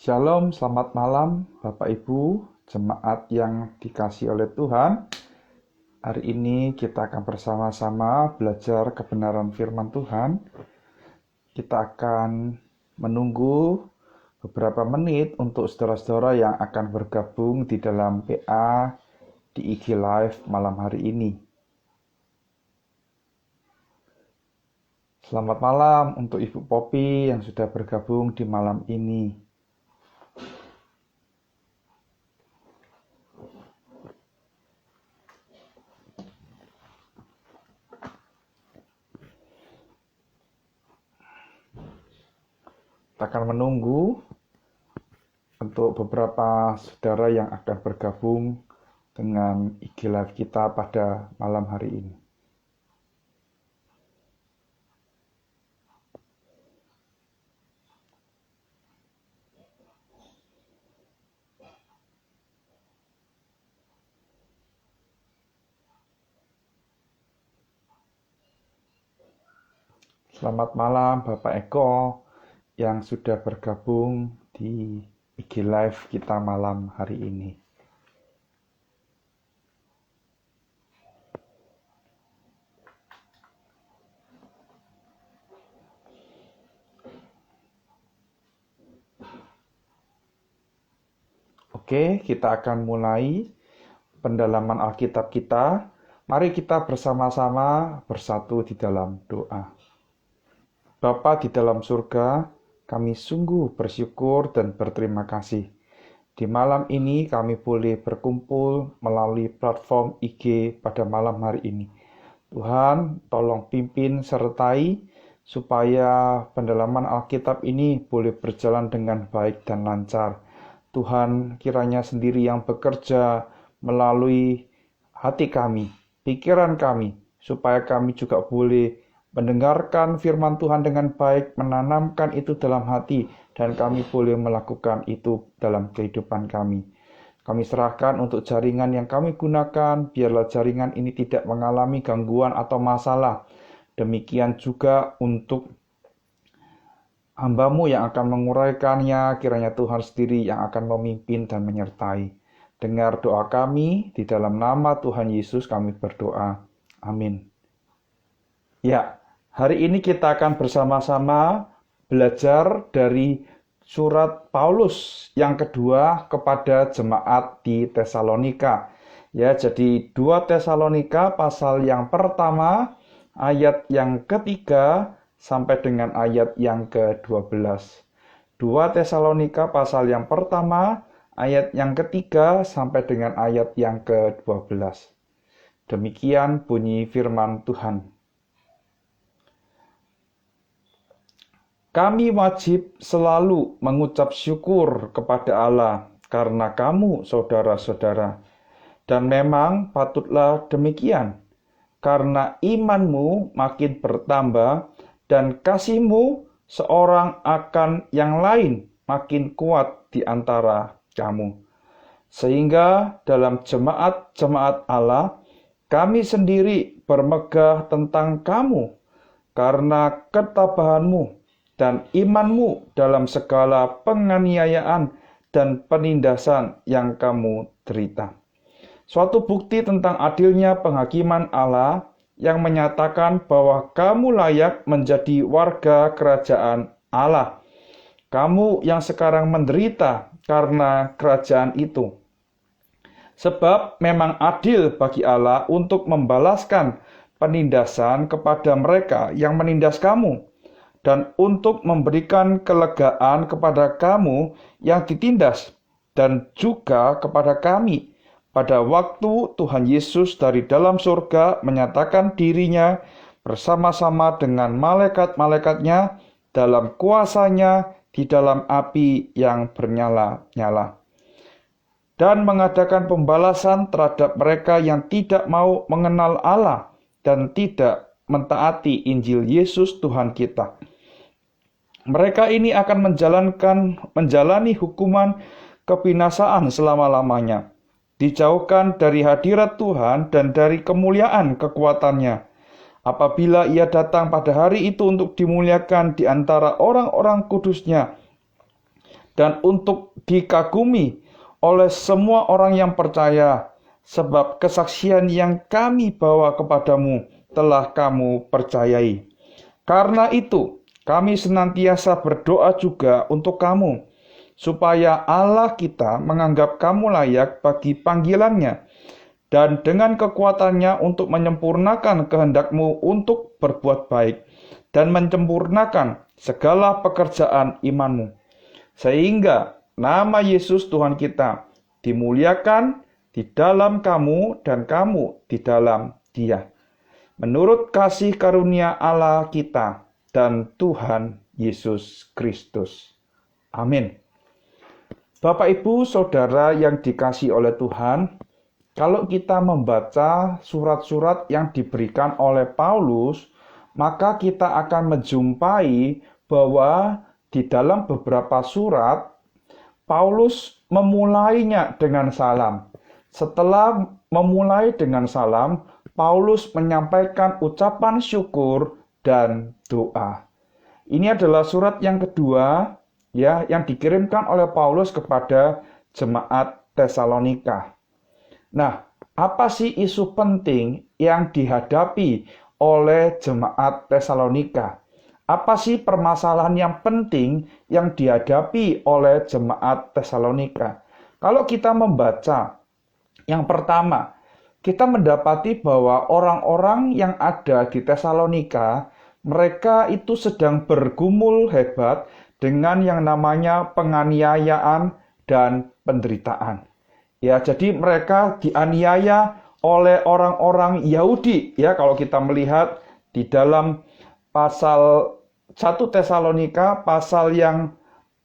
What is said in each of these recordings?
Shalom, selamat malam Bapak Ibu, jemaat yang dikasihi oleh Tuhan. Hari ini kita akan bersama-sama belajar kebenaran firman Tuhan. Kita akan menunggu beberapa menit untuk saudara-saudara yang akan bergabung di dalam PA di IG Live malam hari ini. Selamat malam untuk Ibu Poppy yang sudah bergabung di malam ini. Kita akan menunggu untuk beberapa saudara yang akan bergabung dengan IG Live kita pada malam hari ini. Selamat malam Bapak Eko yang sudah bergabung di IG Live kita malam hari ini. Oke, kita akan mulai pendalaman Alkitab kita. Mari kita bersama-sama bersatu di dalam doa. Bapa di dalam surga, kami sungguh bersyukur dan berterima kasih. Di malam ini kami boleh berkumpul melalui platform IG pada malam hari ini. Tuhan, tolong pimpin sertai supaya pendalaman Alkitab ini boleh berjalan dengan baik dan lancar. Tuhan kiranya sendiri yang bekerja melalui hati kami, pikiran kami, supaya kami juga boleh mendengarkan firman Tuhan dengan baik, menanamkan itu dalam hati, dan kami boleh melakukan itu dalam kehidupan kami. Kami serahkan untuk jaringan yang kami gunakan, biarlah jaringan ini tidak mengalami gangguan atau masalah. Demikian juga untuk hamba-Mu yang akan menguraikannya, kiranya Tuhan sendiri yang akan memimpin dan menyertai. Dengar doa kami, di dalam nama Tuhan Yesus kami berdoa. Amin. Ya, hari ini kita akan bersama-sama belajar dari surat Paulus yang kedua kepada jemaat di Tesalonika. Ya, jadi 2 Tesalonika pasal yang pertama, ayat yang ketiga sampai dengan ayat yang ke-12. 2 Tesalonika pasal yang pertama, ayat yang ketiga sampai dengan ayat yang ke-12. Demikian bunyi firman Tuhan. Kami wajib selalu mengucap syukur kepada Allah karena kamu saudara-saudara. Dan memang patutlah demikian, karena imanmu makin bertambah dan kasihmu seorang akan yang lain makin kuat di antara kamu. Sehingga dalam jemaat-jemaat Allah, kami sendiri bermegah tentang kamu, karena ketabahanmu dan imanmu dalam segala penganiayaan dan penindasan yang kamu derita. Suatu bukti tentang adilnya penghakiman Allah yang menyatakan bahwa kamu layak menjadi warga kerajaan Allah. Kamu yang sekarang menderita karena kerajaan itu. Sebab memang adil bagi Allah untuk membalaskan penindasan kepada mereka yang menindas kamu, dan untuk memberikan kelegaan kepada kamu yang ditindas, dan juga kepada kami pada waktu Tuhan Yesus dari dalam surga menyatakan dirinya bersama-sama dengan malaikat-malaikatnya dalam kuasanya di dalam api yang bernyala-nyala, dan mengadakan pembalasan terhadap mereka yang tidak mau mengenal Allah dan tidak mentaati Injil Yesus Tuhan kita. Mereka ini akan menjalani hukuman kebinasaan selama-lamanya, dijauhkan dari hadirat Tuhan dan dari kemuliaan kekuatannya. Apabila ia datang pada hari itu untuk dimuliakan di antara orang-orang kudusnya dan untuk dikagumi oleh semua orang yang percaya, sebab kesaksian yang kami bawa kepadamu telah kamu percayai. Karena itu, kami senantiasa berdoa juga untuk kamu, supaya Allah kita menganggap kamu layak bagi panggilannya, dan dengan kekuatannya untuk menyempurnakan kehendakmu untuk berbuat baik, dan menyempurnakan segala pekerjaan imanmu, sehingga nama Yesus Tuhan kita dimuliakan di dalam kamu dan kamu di dalam Dia, menurut kasih karunia Allah kita dan Tuhan Yesus Kristus. Amin. Bapak, Ibu, Saudara yang dikasihi oleh Tuhan, kalau kita membaca surat-surat yang diberikan oleh Paulus, maka kita akan menjumpai bahwa di dalam beberapa surat, Paulus memulainya dengan salam. Setelah memulai dengan salam, Paulus menyampaikan ucapan syukur dan doa. Ini adalah surat yang kedua yang dikirimkan oleh Paulus kepada jemaat Tesalonika. Nah, apa sih isu penting yang dihadapi oleh jemaat Tesalonika? Apa sih permasalahan yang penting yang dihadapi oleh jemaat Tesalonika? Kalau kita membaca, yang pertama, kita mendapati bahwa orang-orang yang ada di Tesalonika, mereka itu sedang bergumul hebat dengan yang namanya penganiayaan dan penderitaan. Ya, jadi mereka dianiaya oleh orang-orang Yahudi. Ya, kalau kita melihat di dalam pasal 1 Tesalonika, pasal yang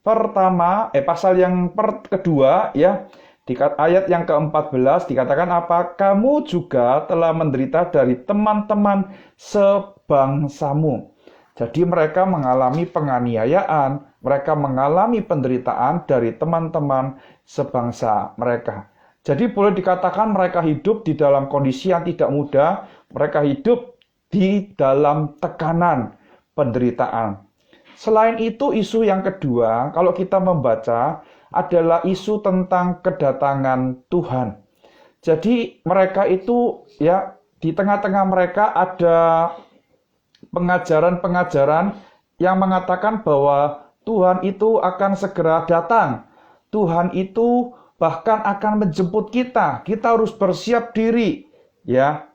pertama, pasal yang kedua, ya, di ayat yang ke-14 dikatakan apa? Kamu juga telah menderita dari teman-teman sebangsamu. Jadi mereka mengalami penganiayaan, mereka mengalami penderitaan dari teman-teman sebangsa mereka. Jadi boleh dikatakan mereka hidup di dalam kondisi yang tidak mudah, mereka hidup di dalam tekanan penderitaan. Selain itu, isu yang kedua, kalau kita membaca, adalah isu tentang kedatangan Tuhan. Jadi mereka itu, ya, di tengah-tengah mereka ada pengajaran-pengajaran yang mengatakan bahwa Tuhan itu akan segera datang. Tuhan itu bahkan akan menjemput kita. Kita harus bersiap diri, ya.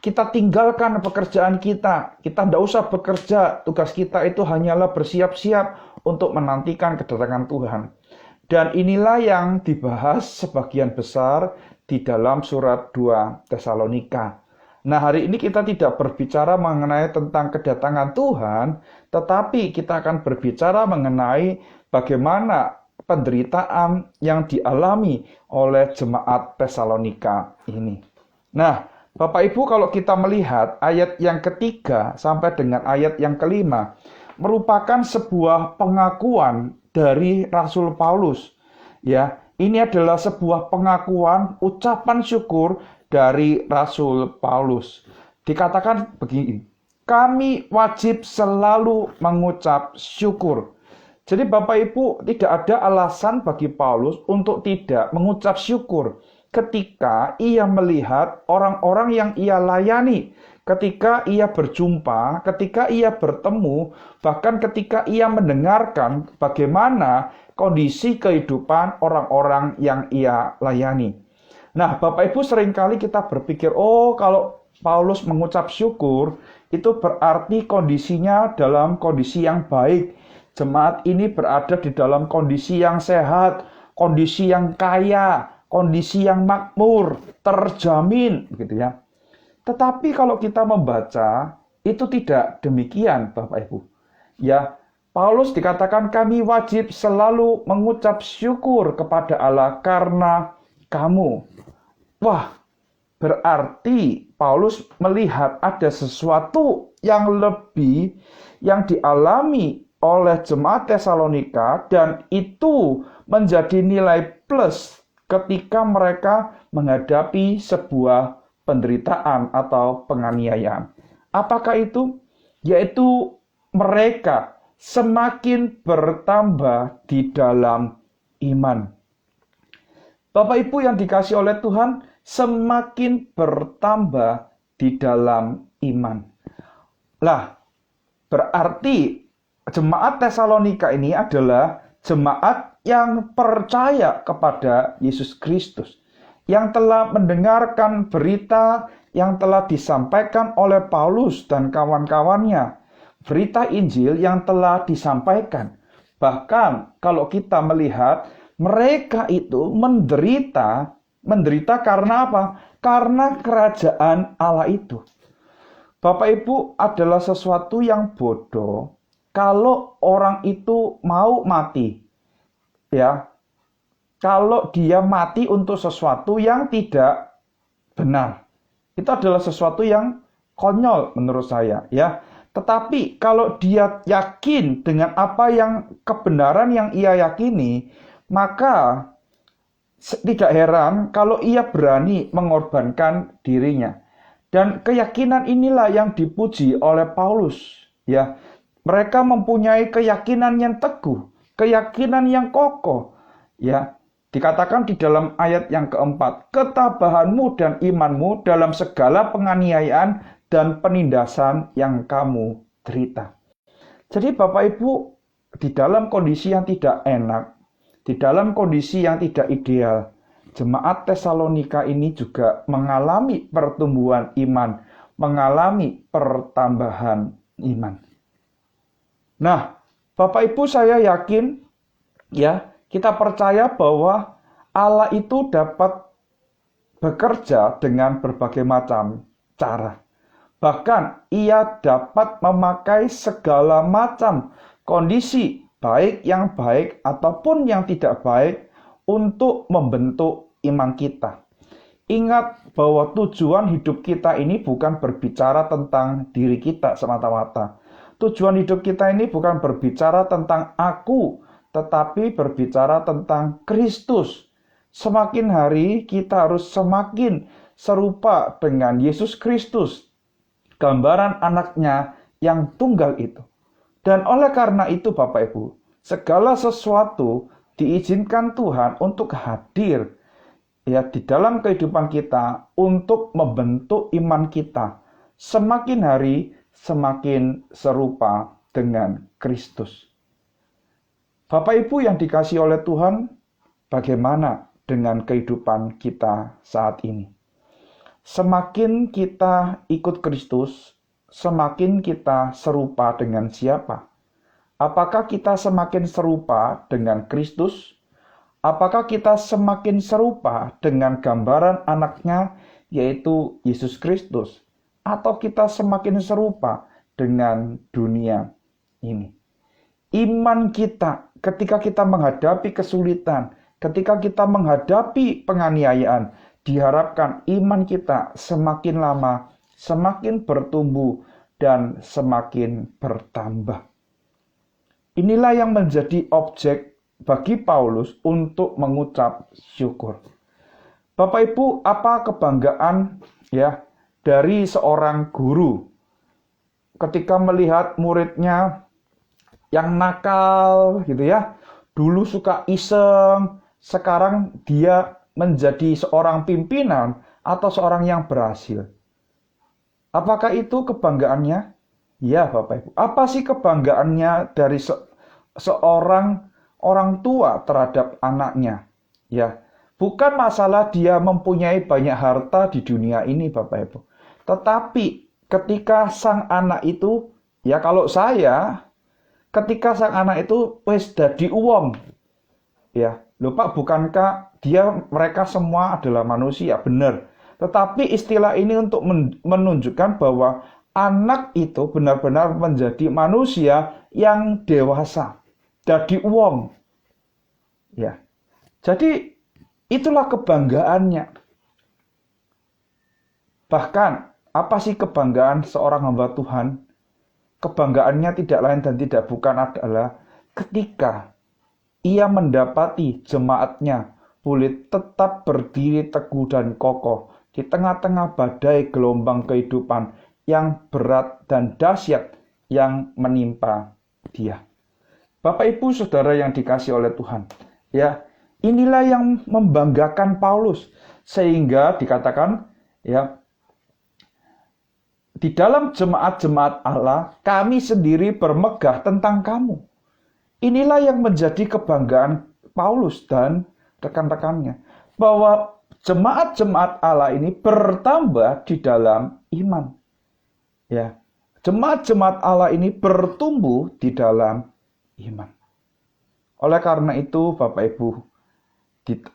Kita tinggalkan pekerjaan kita. Kita tidak usah bekerja. Tugas kita itu hanyalah bersiap-siap untuk menantikan kedatangan Tuhan. Dan inilah yang dibahas sebagian besar di dalam surat 2 Tesalonika. Nah, hari ini kita tidak berbicara mengenai tentang kedatangan Tuhan, tetapi kita akan berbicara mengenai bagaimana penderitaan yang dialami oleh jemaat Tesalonika ini. Nah, Bapak Ibu, kalau kita melihat ayat yang ketiga sampai dengan ayat yang kelima, merupakan sebuah pengakuan dari Rasul Paulus. Ya, ini adalah sebuah pengakuan, ucapan syukur dari Rasul Paulus. Dikatakan begini, kami wajib selalu mengucap syukur. Jadi Bapak Ibu, tidak ada alasan bagi Paulus untuk tidak mengucap syukur ketika ia melihat orang-orang yang ia layani, ketika ia berjumpa, ketika ia bertemu, bahkan ketika ia mendengarkan bagaimana kondisi kehidupan orang-orang yang ia layani. Nah, Bapak Ibu, seringkali kita berpikir, oh, kalau Paulus mengucap syukur, itu berarti kondisinya dalam kondisi yang baik. Jemaat ini berada di dalam kondisi yang sehat, kondisi yang kaya, kondisi yang makmur, terjamin, gitu ya. Tetapi kalau kita membaca, itu tidak demikian, Bapak Ibu. Ya, Paulus dikatakan kami wajib selalu mengucap syukur kepada Allah karena kamu. Wah, berarti Paulus melihat ada sesuatu yang lebih yang dialami oleh jemaat Tesalonika, dan itu menjadi nilai plus ketika mereka menghadapi sebuah penderitaan atau penganiayaan. Apakah itu? Yaitu mereka semakin bertambah di dalam iman. Bapak Ibu yang dikasihi oleh Tuhan, semakin bertambah di dalam iman. Lah, berarti jemaat Tesalonika ini adalah jemaat yang percaya kepada Yesus Kristus, yang telah mendengarkan berita yang telah disampaikan oleh Paulus dan kawan-kawannya, berita Injil yang telah disampaikan. Bahkan kalau kita melihat, mereka itu menderita karena apa? Karena kerajaan Allah itu. Bapak Ibu, adalah sesuatu yang bodoh kalau orang itu mau mati. Ya. Kalau dia mati untuk sesuatu yang tidak benar. Itu adalah sesuatu yang konyol menurut saya, ya. Tetapi kalau dia yakin dengan apa yang kebenaran yang ia yakini, maka tidak heran kalau ia berani mengorbankan dirinya. Dan keyakinan inilah yang dipuji oleh Paulus, ya. Mereka mempunyai keyakinan yang teguh, keyakinan yang kokoh, ya. Dikatakan di dalam ayat yang keempat, ketabahanmu dan imanmu dalam segala penganiayaan dan penindasan yang kamu derita. Jadi Bapak Ibu, di dalam kondisi yang tidak enak, di dalam kondisi yang tidak ideal, jemaat Tesalonika ini juga mengalami pertumbuhan iman, mengalami pertambahan iman. Nah, Bapak Ibu, saya yakin, ya, kita percaya bahwa Allah itu dapat bekerja dengan berbagai macam cara. Bahkan ia dapat memakai segala macam kondisi, baik yang baik ataupun yang tidak baik, untuk membentuk iman kita. Ingat bahwa tujuan hidup kita ini bukan berbicara tentang diri kita semata-mata. Tujuan hidup kita ini bukan berbicara tentang aku, tetapi berbicara tentang Kristus. Semakin hari kita harus semakin serupa dengan Yesus Kristus, gambaran anaknya yang tunggal itu. Dan oleh karena itu Bapak Ibu, segala sesuatu diizinkan Tuhan untuk hadir, ya, di dalam kehidupan kita untuk membentuk iman kita semakin hari semakin serupa dengan Kristus. Bapak Ibu yang dikasihi oleh Tuhan, bagaimana dengan kehidupan kita saat ini? Semakin kita ikut Kristus, semakin kita serupa dengan siapa? Apakah kita semakin serupa dengan Kristus? Apakah kita semakin serupa dengan gambaran anaknya, yaitu Yesus Kristus? Atau kita semakin serupa dengan dunia ini? Iman kita ketika kita menghadapi kesulitan, ketika kita menghadapi penganiayaan, diharapkan iman kita semakin lama, semakin bertumbuh, dan semakin bertambah. Inilah yang menjadi objek bagi Paulus untuk mengucap syukur. Bapak Ibu, apa kebanggaan, ya, dari seorang guru ketika melihat muridnya yang nakal gitu ya, dulu suka iseng, sekarang dia menjadi seorang pimpinan atau seorang yang berhasil. Apakah itu kebanggaannya? Ya Bapak Ibu. Apa sih kebanggaannya dari seorang orang tua terhadap anaknya? Ya, bukan masalah dia mempunyai banyak harta di dunia ini Bapak Ibu. Tetapi ketika sang anak itu, ya kalau saya, ketika sang anak itu wis dadi uwong. Ya, lho Pak, bukankah mereka semua adalah manusia? Benar. Tetapi istilah ini untuk menunjukkan bahwa anak itu benar-benar menjadi manusia yang dewasa, dadi uwong. Ya. Jadi itulah kebanggaannya. Bahkan apa sih kebanggaan seorang hamba Tuhan? Kebanggaannya tidak lain dan tidak bukan adalah ketika ia mendapati jemaatnya boleh tetap berdiri teguh dan kokoh di tengah-tengah badai gelombang kehidupan yang berat dan dahsyat yang menimpa dia. Bapak Ibu Saudara yang dikasihi oleh Tuhan, ya, inilah yang membanggakan Paulus sehingga dikatakan, ya, di dalam jemaat-jemaat Allah, kami sendiri bermegah tentang kamu. Inilah yang menjadi kebanggaan Paulus dan rekan-rekannya, bahwa jemaat-jemaat Allah ini bertambah di dalam iman. Ya, jemaat-jemaat Allah ini bertumbuh di dalam iman. Oleh karena itu, Bapak Ibu,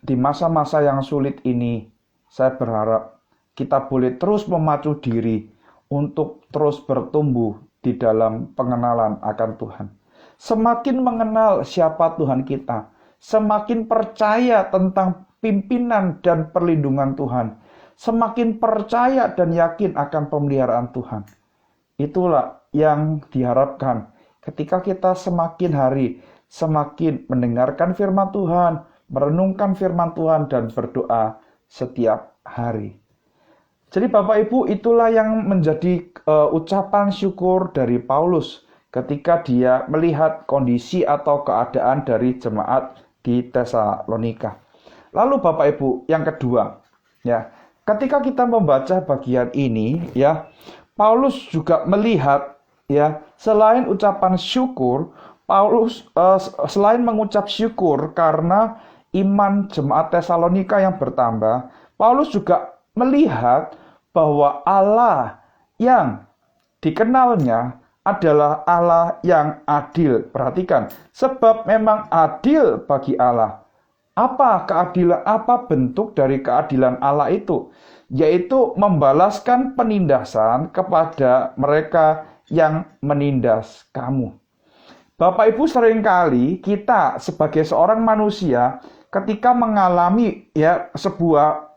di masa-masa yang sulit ini, saya berharap kita boleh terus memacu diri untuk terus bertumbuh di dalam pengenalan akan Tuhan. Semakin mengenal siapa Tuhan kita, semakin percaya tentang pimpinan dan perlindungan Tuhan, semakin percaya dan yakin akan pemeliharaan Tuhan. Itulah yang diharapkan ketika kita semakin hari semakin mendengarkan firman Tuhan, merenungkan firman Tuhan, dan berdoa setiap hari. Jadi Bapak Ibu, itulah yang menjadi ucapan syukur dari Paulus ketika dia melihat kondisi atau keadaan dari jemaat di Tesalonika. Lalu Bapak Ibu, yang kedua, ya, ketika kita membaca bagian ini, ya, Paulus juga melihat, ya, selain ucapan syukur, Paulus selain mengucap syukur karena iman jemaat Tesalonika yang bertambah, Paulus juga melihat bahwa Allah yang dikenalnya adalah Allah yang adil. Perhatikan, sebab memang adil bagi Allah. Apa keadilan? Apa bentuk dari keadilan Allah itu? Yaitu membalaskan penindasan kepada mereka yang menindas kamu. Bapak Ibu, seringkali kita sebagai seorang manusia ketika mengalami, ya, sebuah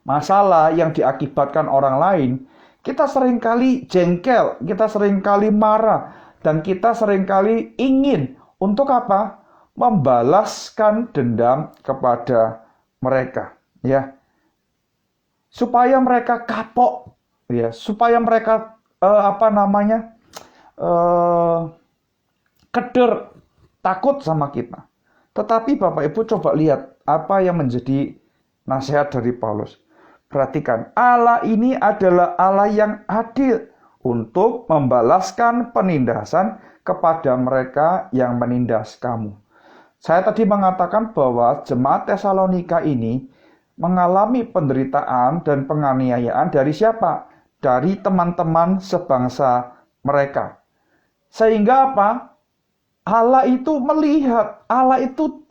masalah yang diakibatkan orang lain, kita seringkali jengkel, kita seringkali marah, dan kita seringkali ingin untuk apa? Membalaskan dendam kepada mereka, ya. Supaya mereka kapok, ya, supaya mereka keder, takut sama kita. Tetapi Bapak Ibu coba lihat apa yang menjadi nasihat dari Paulus. Perhatikan, Allah ini adalah Allah yang adil untuk membalaskan penindasan kepada mereka yang menindas kamu. Saya tadi mengatakan bahwa jemaat Tesalonika ini mengalami penderitaan dan penganiayaan dari siapa? Dari teman-teman sebangsa mereka. Sehingga apa? Allah itu melihat, Allah itu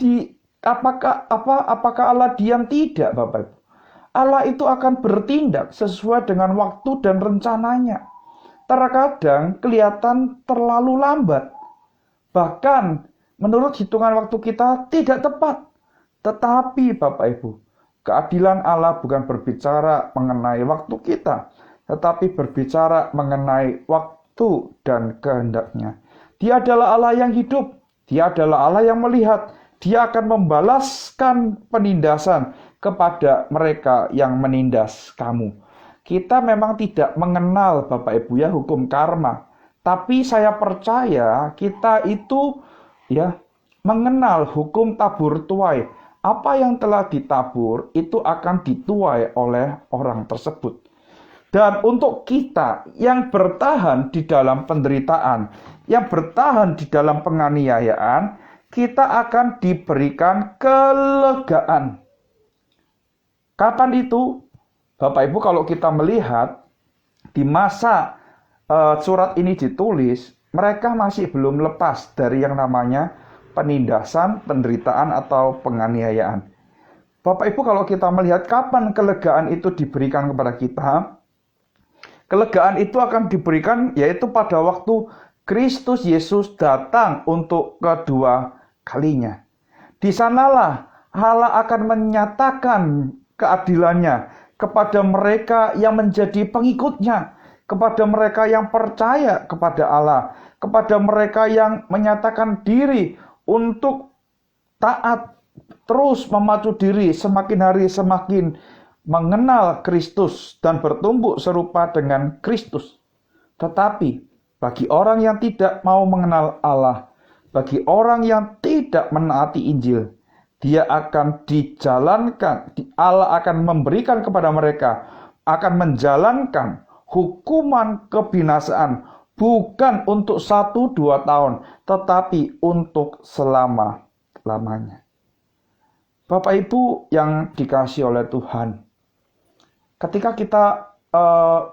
apakah Allah diam? Tidak, Bapak Ibu. Allah itu akan bertindak sesuai dengan waktu dan rencananya. Terkadang kelihatan terlalu lambat. Bahkan menurut hitungan waktu kita tidak tepat. Tetapi Bapak Ibu, keadilan Allah bukan berbicara mengenai waktu kita, tetapi berbicara mengenai waktu dan kehendaknya. Dia adalah Allah yang hidup. Dia adalah Allah yang melihat. Dia akan membalaskan penindasan kepada mereka yang menindas kamu. Kita memang tidak mengenal, Bapak Ibu, ya, hukum karma. Tapi saya percaya kita itu, ya, mengenal hukum tabur tuai. Apa yang telah ditabur itu akan dituai oleh orang tersebut. Dan untuk kita yang bertahan di dalam penderitaan, yang bertahan di dalam penganiayaan, kita akan diberikan kelegaan. Kapan itu? Bapak Ibu, kalau kita melihat di masa surat ini ditulis, mereka masih belum lepas dari yang namanya penindasan, penderitaan, atau penganiayaan. Bapak Ibu, kalau kita melihat kapan kelegaan itu diberikan kepada kita, kelegaan itu akan diberikan yaitu pada waktu Kristus Yesus datang untuk kedua kalinya. Di sanalah Allah akan menyatakan keadilannya kepada mereka yang menjadi pengikutnya, kepada mereka yang percaya kepada Allah, kepada mereka yang menyatakan diri untuk taat, terus memacu diri semakin hari semakin mengenal Kristus dan bertumbuh serupa dengan Kristus. Tetapi bagi orang yang tidak mau mengenal Allah, bagi orang yang tidak menaati Injil, dia akan dijalankan, Allah akan memberikan kepada mereka, akan menjalankan hukuman kebinasaan, bukan untuk 1-2 tahun, tetapi untuk selama-lamanya. Bapak Ibu yang dikasihi oleh Tuhan, ketika kita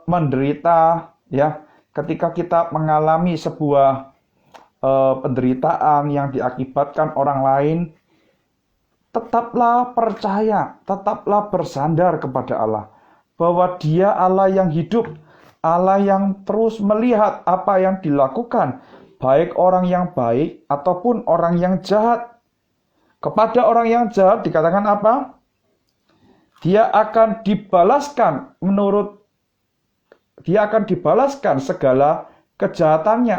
menderita, ya, ketika kita mengalami sebuah penderitaan yang diakibatkan orang lain, tetaplah percaya, tetaplah bersandar kepada Allah, bahwa Dia Allah yang hidup, Allah yang terus melihat apa yang dilakukan, baik orang yang baik ataupun orang yang jahat. Kepada orang yang jahat dikatakan apa? Dia akan dibalaskan segala kejahatannya.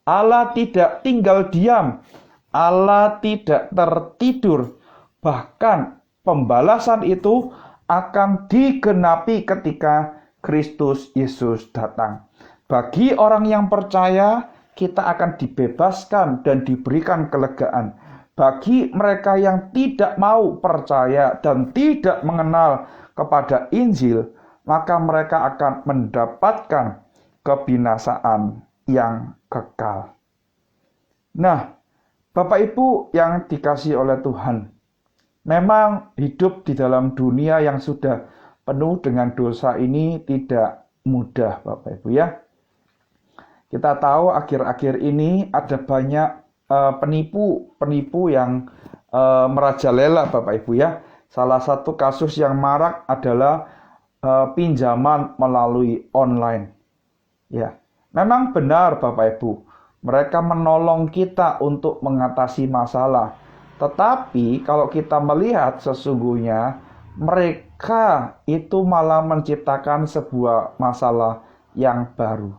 Allah tidak tinggal diam, Allah tidak tertidur, bahkan pembalasan itu akan digenapi ketika Kristus Yesus datang. Bagi orang yang percaya, kita akan dibebaskan dan diberikan kelegaan. Bagi mereka yang tidak mau percaya dan tidak mengenal kepada Injil, maka mereka akan mendapatkan kebinasaan yang kekal. Nah, Bapak Ibu yang dikasihi oleh Tuhan, memang hidup di dalam dunia yang sudah penuh dengan dosa ini tidak mudah, Bapak Ibu ya. Kita tahu akhir-akhir ini ada banyak penipu yang merajalela, Bapak Ibu ya. Salah satu kasus yang marak adalah pinjaman melalui online. Ya, memang benar Bapak Ibu, mereka menolong kita untuk mengatasi masalah. Tetapi kalau kita melihat sesungguhnya mereka itu malah menciptakan sebuah masalah yang baru.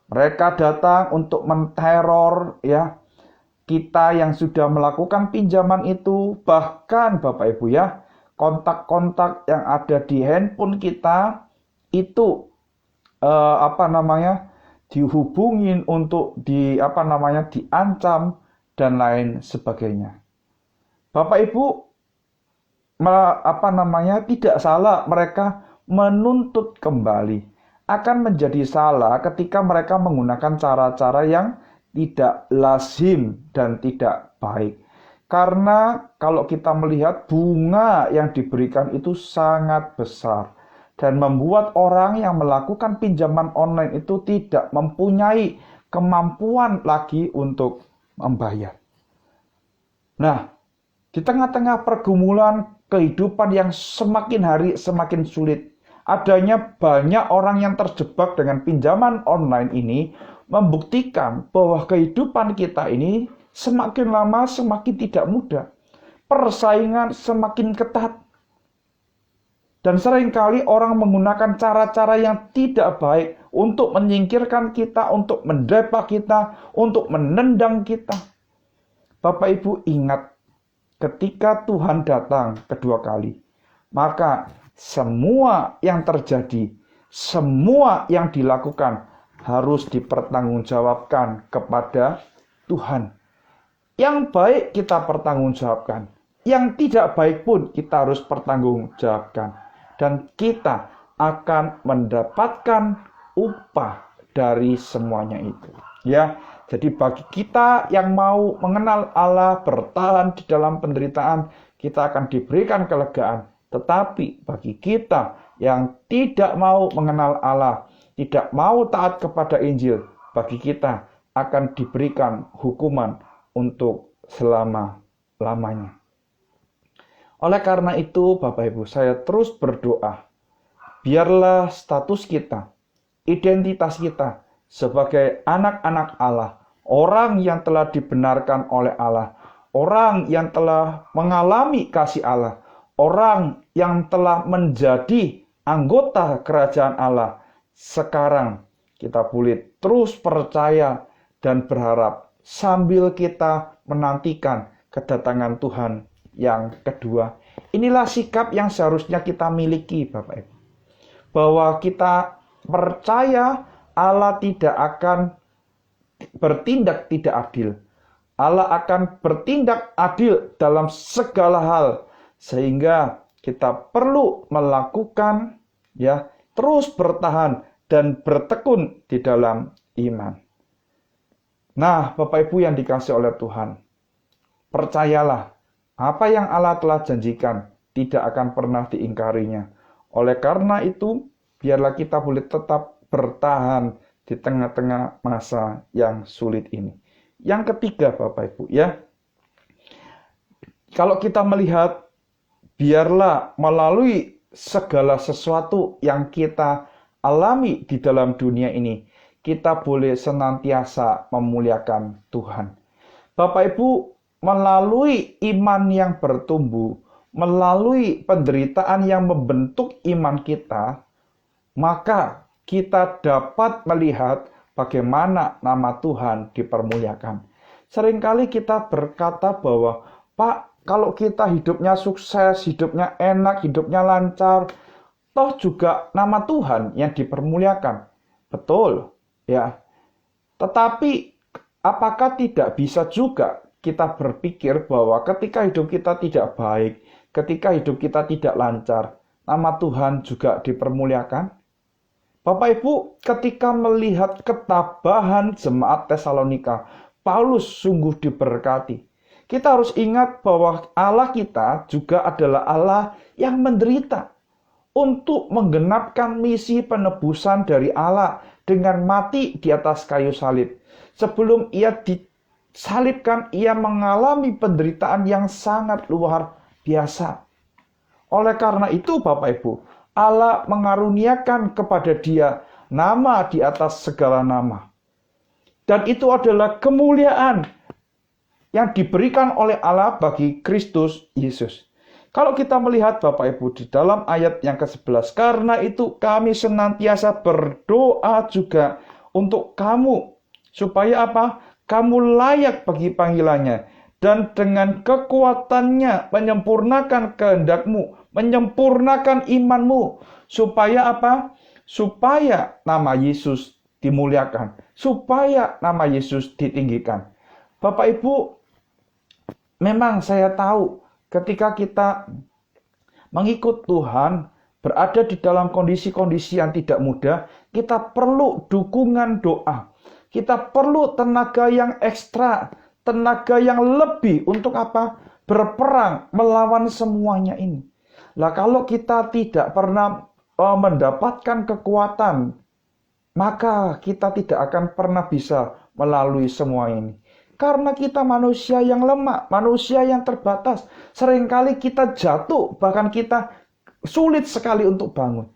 Mereka datang untuk menteror ya kita yang sudah melakukan pinjaman itu, bahkan Bapak Ibu ya, kontak-kontak yang ada di handphone kita itu dihubungin untuk diancam dan lain sebagainya. Bapak Ibu tidak salah mereka menuntut kembali. Akan menjadi salah ketika mereka menggunakan cara-cara yang tidak lazim dan tidak baik. Karena kalau kita melihat bunga yang diberikan itu sangat besar dan membuat orang yang melakukan pinjaman online itu tidak mempunyai kemampuan lagi untuk membayar. Nah, di tengah-tengah pergumulan kehidupan yang semakin hari semakin sulit, adanya banyak orang yang terjebak dengan pinjaman online ini membuktikan bahwa kehidupan kita ini semakin lama semakin tidak mudah. Persaingan semakin ketat. Dan seringkali orang menggunakan cara-cara yang tidak baik untuk menyingkirkan kita, untuk mendepak kita, untuk menendang kita. Bapak Ibu ingat, ketika Tuhan datang kedua kali, maka semua yang terjadi, semua yang dilakukan harus dipertanggungjawabkan kepada Tuhan. Yang baik kita pertanggungjawabkan, yang tidak baik pun kita harus pertanggungjawabkan. Dan kita akan mendapatkan upah dari semuanya itu. Ya, jadi bagi kita yang mau mengenal Allah, bertahan di dalam penderitaan, kita akan diberikan kelegaan. Tetapi bagi kita yang tidak mau mengenal Allah, tidak mau taat kepada Injil, bagi kita akan diberikan hukuman untuk selama-lamanya. Oleh karena itu, Bapak Ibu, saya terus berdoa, biarlah status kita, identitas kita sebagai anak-anak Allah, orang yang telah dibenarkan oleh Allah, orang yang telah mengalami kasih Allah, orang yang telah menjadi anggota kerajaan Allah, sekarang kita boleh terus percaya dan berharap sambil kita menantikan kedatangan Tuhan yang kedua. Inilah sikap yang seharusnya kita miliki, Bapak Ibu. Bahwa kita percaya Allah tidak akan bertindak tidak adil. Allah akan bertindak adil dalam segala hal, sehingga kita perlu melakukan terus bertahan dan bertekun di dalam iman. Nah, Bapak Ibu yang dikasihi oleh Tuhan, percayalah, apa yang Allah telah janjikan tidak akan pernah diingkarinya. Oleh karena itu, biarlah kita boleh tetap bertahan di tengah-tengah masa yang sulit ini. Yang ketiga, Bapak Ibu, kalau kita melihat, biarlah melalui segala sesuatu yang kita alami di dalam dunia ini, kita boleh senantiasa memuliakan Tuhan. Bapak Ibu, melalui iman yang bertumbuh, melalui penderitaan yang membentuk iman kita, maka kita dapat melihat bagaimana nama Tuhan dipermuliakan. Seringkali kita berkata bahwa, Pak, kalau kita hidupnya sukses, hidupnya enak, hidupnya lancar, toh juga nama Tuhan yang dipermuliakan. Betul, ya. Tetapi apakah tidak bisa juga kita berpikir bahwa ketika hidup kita tidak baik, ketika hidup kita tidak lancar, nama Tuhan juga dipermuliakan? Bapak Ibu, ketika melihat ketabahan jemaat Tesalonika, Paulus sungguh diberkati. Kita harus ingat bahwa Allah kita juga adalah Allah yang menderita untuk menggenapkan misi penebusan dari Allah dengan mati di atas kayu salib. Sebelum ia disalibkan, ia mengalami penderitaan yang sangat luar biasa. Oleh karena itu, Bapak Ibu, Allah mengaruniakan kepada dia nama di atas segala nama. Dan itu adalah kemuliaan yang diberikan oleh Allah bagi Kristus Yesus. Kalau kita melihat Bapak Ibu di dalam ayat yang ke-11, karena itu kami senantiasa berdoa juga untuk kamu, supaya apa? Kamu layak bagi panggilannya, dan dengan kekuatannya menyempurnakan kehendakmu, menyempurnakan imanmu, supaya apa? Supaya nama Yesus dimuliakan, supaya nama Yesus ditinggikan. Bapak Ibu, memang saya tahu ketika kita mengikut Tuhan, berada di dalam kondisi-kondisi yang tidak mudah, kita perlu dukungan doa. Kita perlu tenaga yang ekstra, tenaga yang lebih untuk apa? Berperang melawan semuanya ini. Lah kalau kita tidak pernah mendapatkan kekuatan, maka kita tidak akan pernah bisa melalui semua ini. Karena kita manusia yang lemah, manusia yang terbatas. Seringkali kita jatuh, bahkan kita sulit sekali untuk bangun.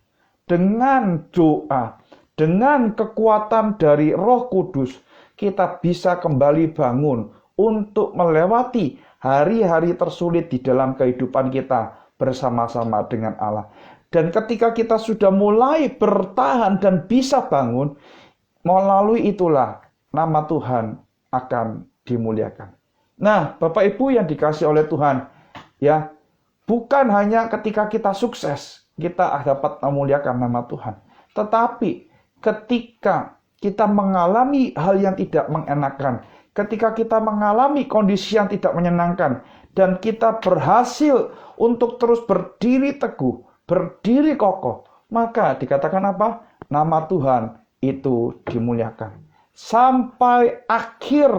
Dengan doa, dengan kekuatan dari Roh Kudus, kita bisa kembali bangun untuk melewati hari-hari tersulit di dalam kehidupan kita bersama-sama dengan Allah. Dan ketika kita sudah mulai bertahan dan bisa bangun, melalui itulah nama Tuhan akan dimuliakan. Nah, Bapak Ibu yang dikasihi oleh Tuhan, bukan hanya ketika kita sukses, kita dapat memuliakan nama Tuhan. Tetapi ketika kita mengalami hal yang tidak mengenakan, ketika kita mengalami kondisi yang tidak menyenangkan, dan kita berhasil untuk terus berdiri teguh, berdiri kokoh, maka dikatakan apa? Nama Tuhan itu dimuliakan. Sampai akhir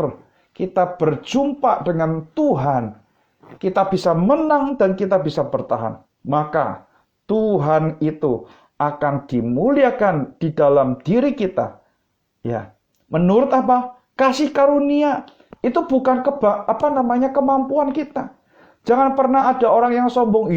kita berjumpa dengan Tuhan, kita bisa menang dan kita bisa bertahan. Maka Tuhan itu akan dimuliakan di dalam diri kita. Menurut apa? Kasih karunia. Itu bukan kemampuan kita. Jangan pernah ada orang yang sombong,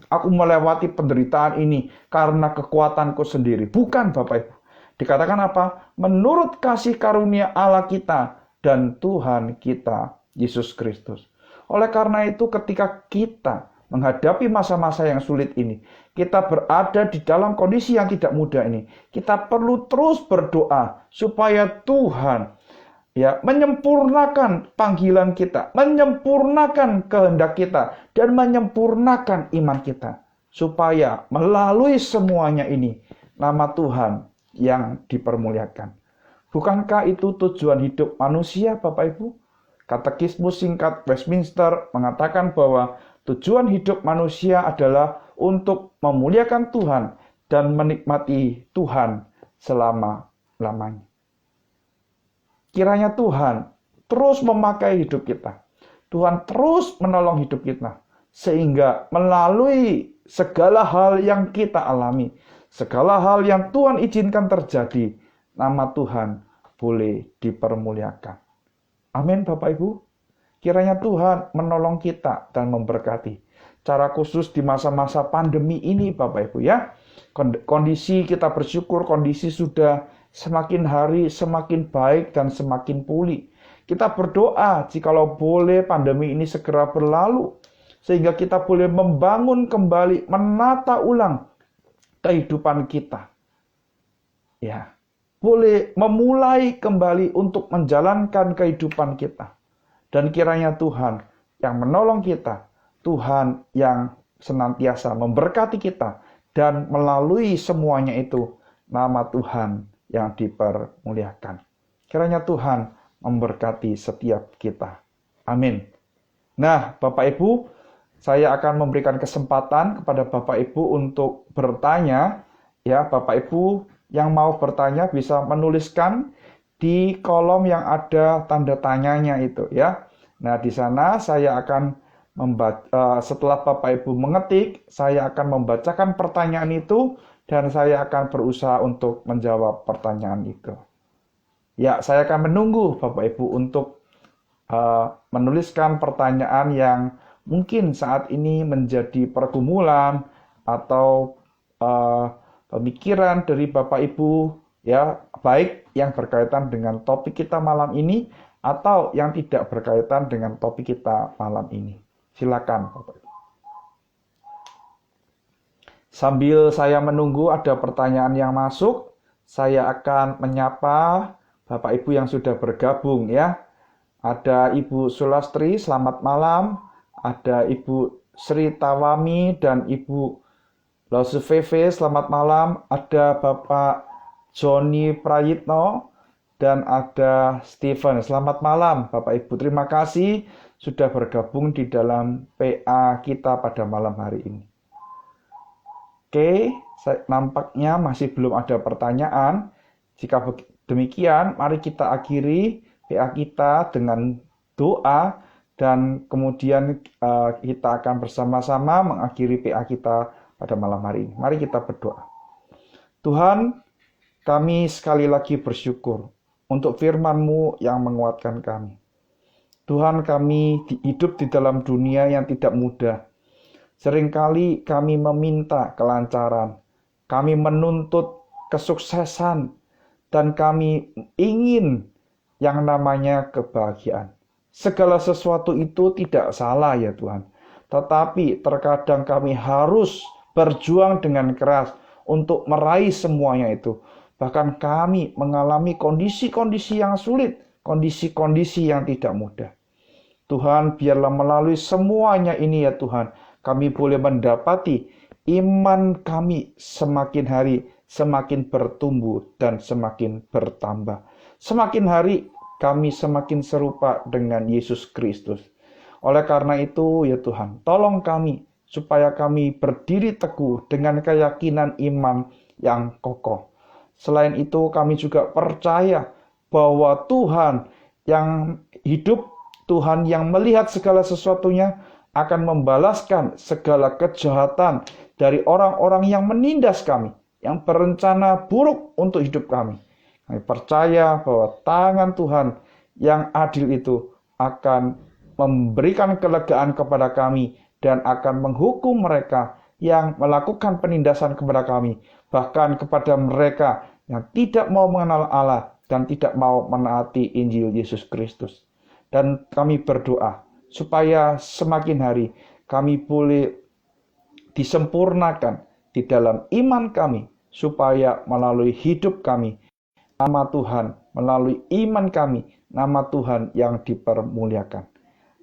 aku melewati penderitaan ini karena kekuatanku sendiri. Bukan, Bapak Ibu. Dikatakan apa? Menurut kasih karunia Allah kita dan Tuhan kita, Yesus Kristus. Oleh karena itu, ketika kita menghadapi masa-masa yang sulit ini, kita berada di dalam kondisi yang tidak mudah ini, kita perlu terus berdoa supaya Tuhan menyempurnakan panggilan kita, menyempurnakan kehendak kita, dan menyempurnakan iman kita. Supaya melalui semuanya ini, nama Tuhan yang dipermuliakan. Bukankah itu tujuan hidup manusia, Bapak Ibu? Katekismus singkat Westminster mengatakan bahwa tujuan hidup manusia adalah untuk memuliakan Tuhan dan menikmati Tuhan selama-lamanya. Kiranya Tuhan terus memakai hidup kita. Tuhan terus menolong hidup kita. Sehingga melalui segala hal yang kita alami, segala hal yang Tuhan izinkan terjadi, nama Tuhan boleh dipermuliakan. Amin Bapak Ibu. Kiranya Tuhan menolong kita dan memberkati. Cara khusus di masa-masa pandemi ini Bapak Ibu ya. Kondisi kita bersyukur, kondisi sudah semakin hari semakin baik dan semakin pulih. Kita berdoa jikalau boleh pandemi ini segera berlalu. Sehingga kita boleh membangun kembali, menata ulang kehidupan kita. Ya, boleh memulai kembali untuk menjalankan kehidupan kita. Dan kiranya Tuhan yang menolong kita, Tuhan yang senantiasa memberkati kita, dan melalui semuanya itu, nama Tuhan yang dipermuliakan. Kiranya Tuhan memberkati setiap kita. Amin. Nah, Bapak Ibu, saya akan memberikan kesempatan kepada Bapak Ibu untuk bertanya. Ya, Bapak Ibu yang mau bertanya bisa menuliskan di kolom yang ada tanda tanyanya itu ya. Nah, di sana saya akan setelah Bapak Ibu mengetik, saya akan membacakan pertanyaan itu dan saya akan berusaha untuk menjawab pertanyaan itu. Ya, saya akan menunggu Bapak Ibu untuk menuliskan pertanyaan yang mungkin saat ini menjadi pergumulan atau pemikiran dari Bapak Ibu, ya, baik yang berkaitan dengan topik kita malam ini atau yang tidak berkaitan dengan topik kita malam ini. Silakan Bapak Ibu. Sambil saya menunggu ada pertanyaan yang masuk, saya akan menyapa Bapak Ibu yang sudah bergabung ya. Ada Ibu Sulastri, selamat malam. Ada Ibu Sri Tawami dan Ibu Losuveve, selamat malam. Ada Bapak Joni Prayitno dan ada Steven. Selamat malam Bapak Ibu. Terima kasih sudah bergabung di dalam PA kita pada malam hari ini. Oke, nampaknya masih belum ada pertanyaan. Jika demikian, mari kita akhiri PA kita dengan doa dan kemudian kita akan bersama-sama mengakhiri PA kita pada malam hari ini. Mari kita berdoa. Tuhan, kami sekali lagi bersyukur untuk firman-Mu yang menguatkan kami. Tuhan, kami hidup di dalam dunia yang tidak mudah. Seringkali kami meminta kelancaran, kami menuntut kesuksesan, dan kami ingin yang namanya kebahagiaan. Segala sesuatu itu tidak salah ya Tuhan. Tetapi terkadang kami harus berjuang dengan keras untuk meraih semuanya itu. Bahkan kami mengalami kondisi-kondisi yang sulit, kondisi-kondisi yang tidak mudah. Tuhan, biarlah melalui semuanya ini ya Tuhan, kami boleh mendapati iman kami semakin hari semakin bertumbuh dan semakin bertambah. Semakin hari kami semakin serupa dengan Yesus Kristus. Oleh karena itu ya Tuhan, tolong kami supaya kami berdiri teguh dengan keyakinan iman yang kokoh. Selain itu kami juga percaya bahwa Tuhan yang hidup, Tuhan yang melihat segala sesuatunya akan membalaskan segala kejahatan dari orang-orang yang menindas kami, yang berencana buruk untuk hidup kami. Kami percaya bahwa tangan Tuhan yang adil itu akan memberikan kelegaan kepada kami dan akan menghukum mereka yang melakukan penindasan kepada kami, bahkan kepada mereka yang tidak mau mengenal Allah dan tidak mau menaati Injil Yesus Kristus. Dan kami berdoa supaya semakin hari kami boleh disempurnakan di dalam iman kami, supaya melalui hidup kami, nama Tuhan, melalui iman kami, nama Tuhan yang dipermuliakan.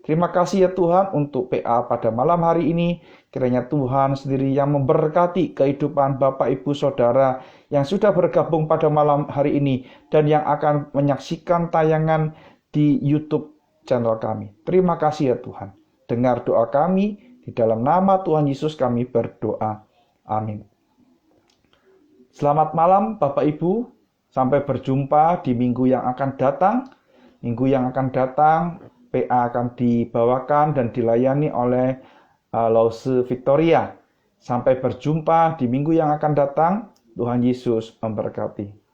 Terima kasih ya Tuhan untuk PA pada malam hari ini. Kiranya Tuhan sendiri yang memberkati kehidupan Bapak Ibu Saudara yang sudah bergabung pada malam hari ini dan yang akan menyaksikan tayangan di YouTube channel kami. Terima kasih ya Tuhan. Dengar doa kami, di dalam nama Tuhan Yesus kami berdoa. Amin. Selamat malam Bapak Ibu. Sampai berjumpa di minggu yang akan datang. Minggu yang akan datang, PA akan dibawakan dan dilayani oleh Lause Victoria. Sampai berjumpa di minggu yang akan datang. Tuhan Yesus memberkati.